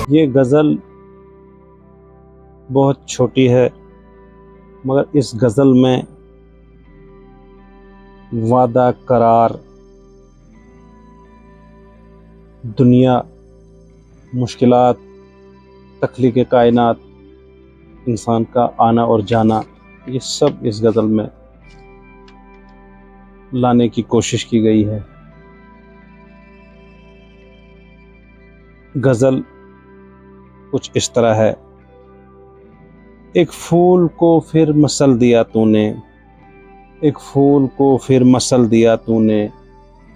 یہ غزل بہت چھوٹی ہے، مگر اس غزل میں وعدہ قرار، دنیا، مشکلات، تخلیق کائنات، انسان کا آنا اور جانا، یہ سب اس غزل میں لانے کی کوشش کی گئی ہے۔ غزل کچھ اس طرح ہے: ایک پھول کو پھر مسل دیا تو نے، ایک پھول کو پھر مسل دیا تو نے،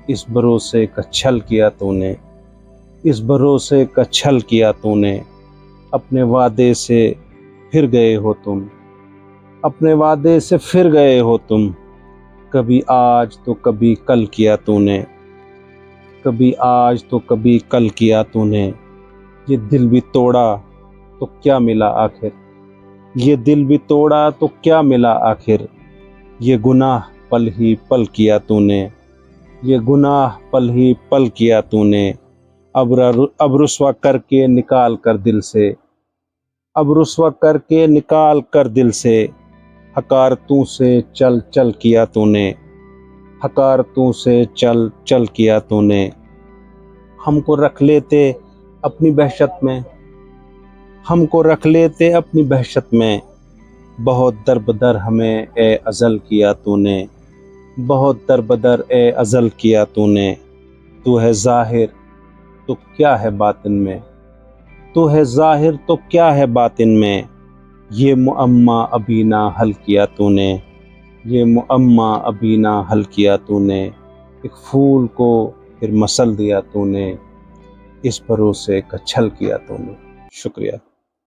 اس بھروسے کا چھل کیا تو نے، اس بھروسے کا چھل کیا تو نے، اپنے وعدے سے پھر گئے ہو تم، اپنے وعدے سے پھر گئے ہو تم، کبھی آج تو کبھی کل کیا تو نے، کبھی آج تو کبھی کل کیا تو نے، یہ دل بھی توڑا تو کیا ملا آخر، یہ دل بھی توڑا تو کیا ملا آخر، یہ گناہ پل ہی پل کیا تو نے، یہ گناہ پل ہی پل کیا تو نے، اب رسوا کر کے نکال کر دل سے، اب رسوا کر کے نکال کر دل سے، حکارتوں سے چل چل کیا تو نے، حکارتوں سے چل چل کیا تو نے، ہم کو رکھ لیتے اپنی بحشت میں، ہم کو رکھ لیتے اپنی بحشت میں، بہت دربدر ہمیں اے ازل کیا تو نے، بہت دربدر اے ازل کیا تو نے، تو ہے ظاہر تو کیا ہے باطن میں، تو ہے ظاہر تو کیا ہے باطن میں، یہ معمہ ابھی نہ حل کیا تو نے، یہ معمہ ابھی نہ حل کیا تو نے، ایک پھول کو پھر مسل دیا تو نے، اس بھروسے کا چھل کیا تو نے۔ شکریہ۔